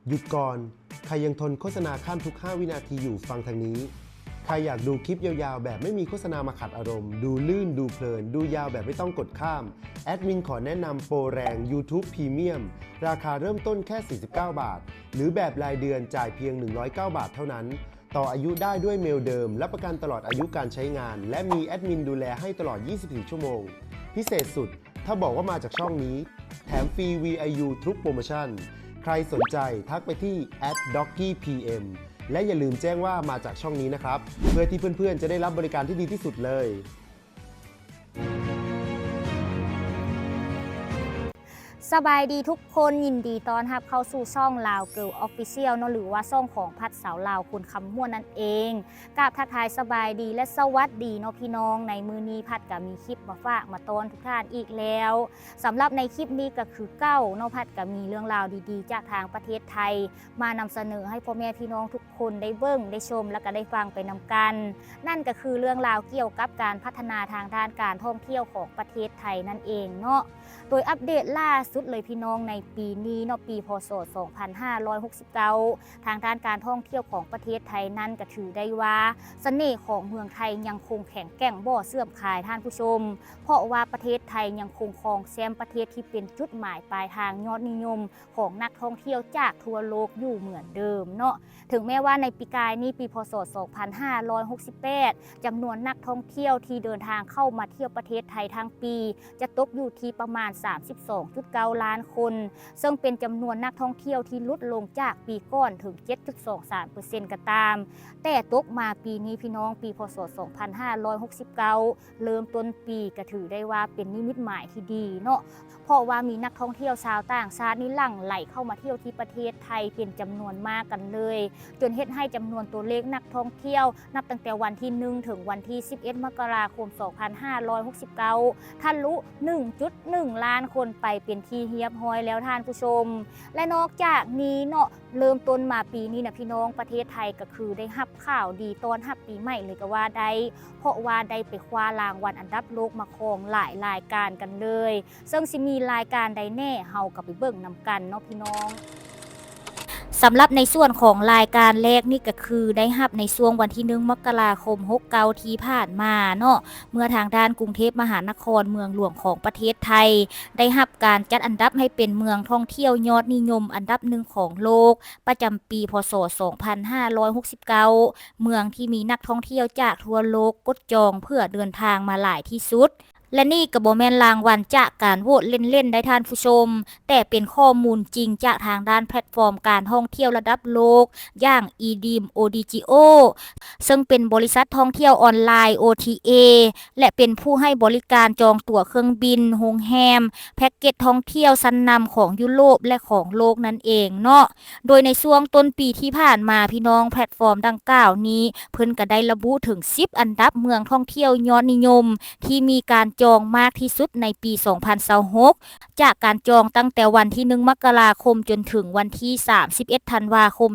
หยุดก่อนใครยังทนโฆษณาข้ามทุก5วินาทีอยู่ฟังทางนี้ใครอยากดูคลิปยาวๆแบบไม่มีโฆษณามาขัดอารมณ์ดูลื่นดูเพลินดูยาวแบบไม่ต้องกดข้ามแอดมินขอแนะนำโปรแรง YouTube Premium ราคาเริ่มต้นแค่49 บาทหรือแบบรายเดือนจ่ายเพียง109 บาทเท่านั้นต่ออายุได้ด้วยเมลเดิมรับประกันตลอดอายุการใช้งานและมีแอดมินดูแลให้ตลอด24 ชั่วโมงพิเศษสุดถ้าบอกว่ามาจากช่องนี้แถมฟรี VIU ทุกโปรโมชั่นใครสนใจทักไปที่ @doggypm และอย่าลืมแจ้งว่ามาจากช่องนี้นะครับเพื่อที่เพื่อนๆจะได้รับบริการที่ดีที่สุดเลยสบายดีทุกคนยินดีต้อนรับเข้าสู่ช่องลาวเกิร์ลออฟฟิเชียลเนาะหรือว่าช่องของพัดสาวลาวคุณคำม่วนนั่นเองกราบทักทายสบายดีและสวัสดีเนาะพี่น้องในมือนี้พัดก็มีคลิปมาฝากมาต้อนทุกท่านอีกแล้วสำหรับในคลิปนี้ก็คือเก้าเนาะพัดก็มีเรื่องราวดีๆจากทางประเทศไทยมานำเสนอให้พ่อแม่พี่น้องทุกคนได้เบิ่งได้ชมและก็ได้ฟังไปนำกันนั่นก็คือเรื่องราวเกี่ยวกับการพัฒนาทางด้านการท่องเที่ยวของประเทศไทยนั่นเองเนาะโดยอัปเดตล่าสุดเลยพี่น้องในปีนี้เนาะปีพ.ศ. 2569ทางด้านการท่องเที่ยวของประเทศไทยนั้นก็ถือได้ว่าเสน่ห์ของเมืองไทยยังคงแข็งแกร่งบ่เสื่อมคลายท่านผู้ชมเพราะว่าประเทศไทยยังคงครองแชมป์ประเทศที่เป็นจุดหมายปลายทางยอดนิยมของนักท่องเที่ยวจากทั่วโลกอยู่เหมือนเดิมเนาะถึงแม้ว่าในปีกายนี้ปีพ.ศ. 2568จำนวนนักท่องเที่ยวที่เดินทางเข้ามาเที่ยวประเทศไทยทั้งปีจะตกอยู่ที่ประมาณ32.9 ล้านคนซึ่งเป็นจำนวนนักท่องเที่ยวที่ลดลงจากปีก่อนถึง 7.23% ก็ตามแต่ตกมาปีนี้พี่น้องปีพ.ศ. 2569เริ่มต้นปีก็ถือได้ว่าเป็นนิมิตหมายที่ดีเนาะเพราะว่ามีนักท่องเที่ยวชาวต่างชาตินี่หลั่งไหลเข้ามาเที่ยวที่ประเทศไทยเป็นจำนวนมากกันเลยจนเฮ็ดให้จำนวนตัวเลขนักท่องเที่ยวนับตั้งแต่วันที่1ถึงวันที่11มกราคม2569ทะลุ 1.1 ล้านคนไปเป็นที่เรียบร้อยแล้วท่านผู้ชมและนอกจากนี้เนาะเริ่มต้นมาปีนี้นะพี่น้องประเทศไทยก็คือได้รับข่าวดีต้อนรับปีใหม่เลยก็ว่าได้เพราะว่าได้ไปคว้ารางวัลอันดับโลกมาครองหลายรายการกันเลยซึ่งสิมีรายการใดแน่เฮากับไปเบิ่งนำกันเนาะพี่น้องสำหรับในส่วนของรายการแรกนี่ก็คือได้รับในช่วงวันที่1มกราคม69ที่ผ่านมาเนาะเมื่อทางด้านกรุงเทพมหานครเมืองหลวงของประเทศไทยได้รับการจัดอันดับให้เป็นเมืองท่องเที่ยวยอดนิยมอันดับ1ของโลกประจำปีพ.ศ. 2569เมืองที่มีนักท่องเที่ยวจากทั่วโลกกดจองเพื่อเดินทางมาหลายที่สุดและนี่ก็บ่แม่นรางวัลจากการโหวตเล่นๆได้ท่านผู้ชมแต่เป็นข้อมูลจริงจากทางด้านแพลตฟอร์มการท่องเที่ยวระดับโลกอย่าง eDream ODIGEO ซึ่งเป็นบริษัทท่องเที่ยวออนไลน์ OTA และเป็นผู้ให้บริการจองตั๋วเครื่องบินโรงแรมแพ็กเกจท่องเที่ยวชั้นนำของยุโรปและของโลกนั่นเองเนาะโดยในช่วงต้นปีที่ผ่านมาพี่น้องแพลตฟอร์มดังกล่าวนี้เพิ่นก็ได้ระบุถึง10อันดับเมืองท่องเที่ยวยอดนิยมที่มีการจองมากที่สุดในปี 2026 จากการจองตั้งแต่วันที่1มกราคมจนถึงวันที่31ธันวาคม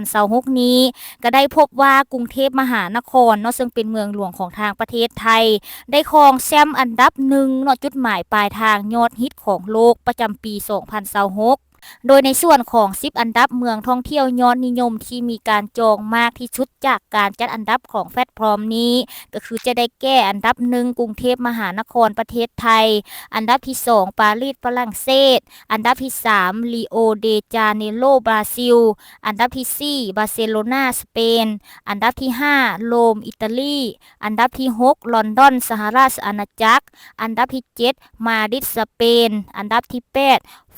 2026 นี้ก็ได้พบว่ากรุงเทพมหานครเนาะซึ่งเป็นเมืองหลวงของทางประเทศไทยได้ครองแชมป์อันดับ1เนาะจุดหมายปลายทางยอดฮิตของโลกประจำปี 2026โดยในส่วนของ10อันดับเมืองท่องเที่ยวยอดนิยมที่มีการจองมากที่สุดจากการจัดอันดับของแพลตฟอร์มนี้ก็คือจะได้แก้อันดับ1กรุงเทพมหานครประเทศไทยอันดับที่2ปารีสฝรั่งเศสอันดับที่3ริโอเดจาเนโรบราซิลอันดับที่4บาร์เซโลนาสเปนอันดับที่5โรมอิตาลีอันดับที่6ลอนดอนสหราชอาณาจักรอันดับที่7มาดริดสเปนอันดับที่8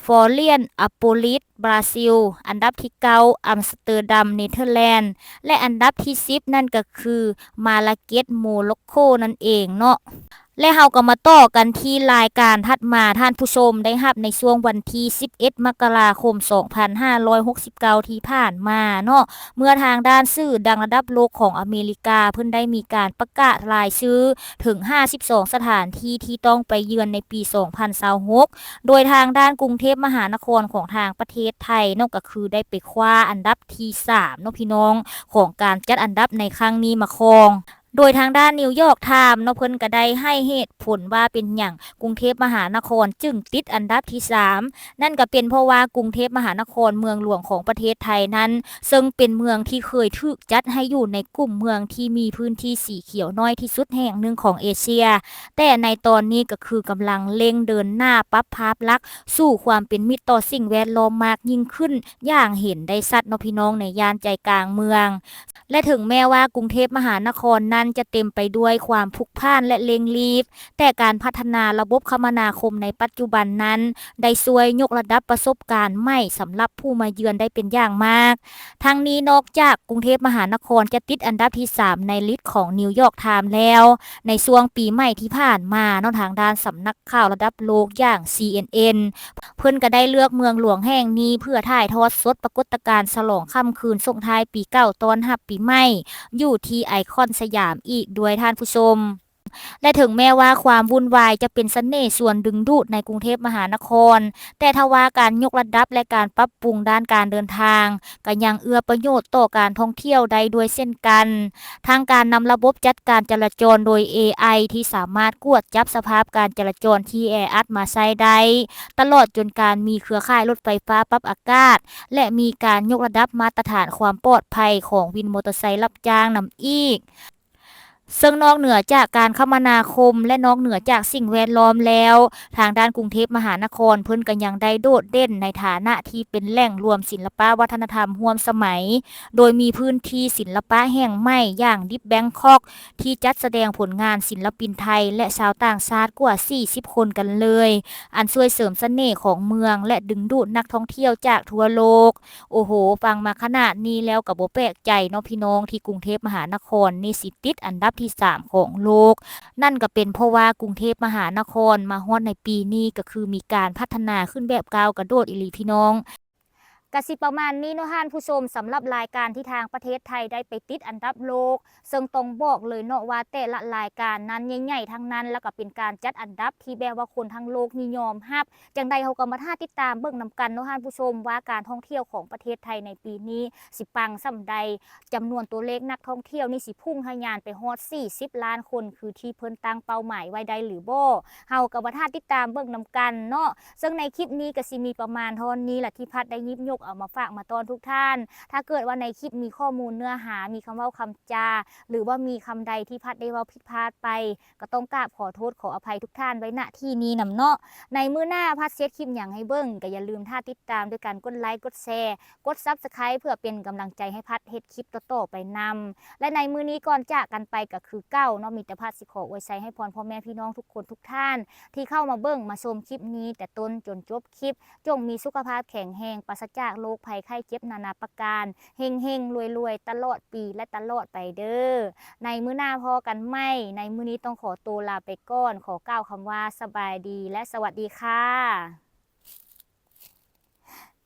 ฟอเรียนอโปลิสบราซิลอันดับที่9อัมสเตอร์ดัมเนเธอร์แลนด์และอันดับที่10นั่นก็คือมาลาเกตโมร็อกโกนั่นเองเนาะและเฮาก็มาต่อกันที่รายการถัดมาท่านผู้ชมได้รับในช่วงวันที่11มกราคม2569ที่ผ่านมาเนาะเมื่อทางด้านสื่อดังระดับโลกของอเมริกาเพิ่นได้มีการประกาศรายชื่อถึง52สถานที่ที่ต้องไปเยือนในปี2026โดยทางด้านกรุงเทพมหานครของทางประเทศไทยเนาะก็คือได้ไปคว้าอันดับที่3เนาะพี่น้องของการจัดอันดับในครั้งนี้มาครอง โดยทางด้านนิวยอร์กไทม์เนาะเพิ่นก็ได้ให้เหตุผลว่าเป็นหยังกรุงเทพมหานครจึงติดอันดับที่3นั่นก็เป็นเพราะว่ากรุงเทพมหานครเมืองหลวงของประเทศไทยนั้นซึ่งเป็นเมืองที่เคยถูกจัดให้อยู่ในกลุ่มเมืองที่มีพื้นที่สีเขียวน้อยที่สุดแห่งหนึ่งของเอเชียแต่ในตอนนี้ก็คือกำลังเร่งเดินหน้าปรับภาพลักษณ์สู่ความเป็นมิตรต่อสิ่งแวดล้อมมากยิ่งขึ้นอย่างเห็นได้ชัดเนาะพี่น้องในย่านใจกลางเมือง และถึงแม้ว่ากรุงเทพมหานครนั้นจะเต็มไปด้วยความพลุกพล่านและเร่งรีบแต่การพัฒนาระบบคมนาคมในปัจจุบันนั้นได้ช่วยยกระดับประสบการณ์ใหม่สำหรับผู้มาเยือนได้เป็นอย่างมากทั้งนี้นอกจากกรุงเทพมหานครจะติดอันดับที่3ในลิสต์ของนิวยอร์กไทม์แล้วในช่วงปีใหม่ที่ผ่านมาเนาะทางด้านสำนักข่าวระดับโลกอย่าง CNN เพิ่นก็ได้เลือกเมืองหลวงแห่งนี้เพื่อถ่ายทอดสดปรากฏการณ์ฉลองค่ำคืนส่งท้ายปีเก่าต้อนรับปีใหม่อยู่ที่ไอคอนสยามอีกด้วยท่านผู้ชม และถึงแม้ว่าความวุ่นวายจะเป็นเสน่ห์ส่วนดึงดูดในกรุงเทพมหานครแต่ทว่าการยกระดับและการปรับปรุงด้านการเดินทางก็ยังเอื้อประโยชน์ต่อการท่องเที่ยวได้ด้วยเช่นกันทางการนำระบบจัดการจราจรโดย AI ที่สามารถกวดจับสภาพการจราจรที่แออัดมาใช้ได้ตลอดจนการมีเครือข่ายรถไฟฟ้าปรับอากาศและมีการยกระดับมาตรฐานความปลอดภัยของวินมอเตอร์ไซค์รับจ้างนำอีก ซึ่งนอกเหนือจากการคมนาคมและนอกเหนือจากสิ่งแวดล้อมแล้วทางด้านกรุงเทพมหานครเพิ่นก็ยังได้โดดเด่นในฐานะที่เป็นแหล่งรวมศิลปวัฒนธรรมร่วมสมัยโดยมีพื้นที่ศิลปะแห่งใหม่อย่างดิบแบงคอกที่จัดแสดงผลงานศิลปินไทยและชาวต่างชาติกว่า40คนกันเลยอันช่วยเสริมเสน่ห์ของเมืองและดึงดูดนักท่องเที่ยวจากทั่วโลกโอ้โหฟังมาขนาดนี้แล้วก็บ่แปลกใจเนาะพี่น้องที่กรุงเทพมหานครนี่สิติดอันดับที่3ของโลกนั่นก็เป็นเพราะว่ากรุงเทพมหานครมาฮอดในปีนี้ก็คือมีการพัฒนาขึ้นแบบก้าวกระโดดอีหลีพี่น้องกสิประมาณนี้เนาะท่านผู้ชมสำหรับรายการที่ทางประเทศไทยได้ไปติดอันดับโลกซึ่งต้องบอกเลยเนาะว่าแต่ละรายการนั้นใหญ่ๆทั้งนั้นแล้วก็เป็นการจัดอันดับที่แบบว่าคนทั้งโลกนิยมฮับจังใดเขาก็มาท่าติดตามเบิ่งนำกันเนาะท่านผู้ชมว่าการท่องเที่ยวของประเทศไทยในปีนี้สิปังส่ำใดจำนวนตัวเลขนักท่องเที่ยวนี่สิพุ่งทะยานไปฮอด40ล้านคนคือที่เพิ่นตั้งเป้าหมายไว้ได้หรือบ่เฮาก็มาท่าติดตามเบิ่งนำกันเนาะซึ่งในคลิปนี้ก็สิมีประมาณเท่านี้แหละที่พัดได้ยิบยกเอามาฝากมาตอนทุกท่านถ้าเกิดว่าในคลิปมีข้อมูลเนื้อหามีคำเว้าคำจาหรือว่ามีคำใดที่พัดได้เว้าผิดพลาดไปก็ต้องกราบขอโทษขออภัยทุกท่านไว้ณที่นี้นำเนาะในมื้อหน้าพัดเซตคลิปอย่างให้เบิ่งก็อย่าลืมท่าติดตามด้วยการกดไลค์กดแชร์กด Subscribe เพื่อเป็นกำลังใจให้พัดเฮ็ดคลิปต่อๆไปนำและในมื้อนี้ก่อนจากกันไปก็คือเก้าเนาะมีแต่พัดสิขออวยชัยให้พรพ่อแม่พี่น้องทุกคนทุกท่านที่เข้ามาเบิ่งมาชมคลิปนี้แต่ต้นจนจบคลิปจงมีสุขภาพแข็งแรงปราศจากโรคภัยไข้เจ็บนานาประการเฮงเฮงรวยรวยตลอดปีและตลอดไปเด้อในมื้อหน้าพอกันไหมในมื้อนี้ต้องขอตัวลาไปก่อนขอกล่าวคำว่าสบายดีและสวัสดีค่ะ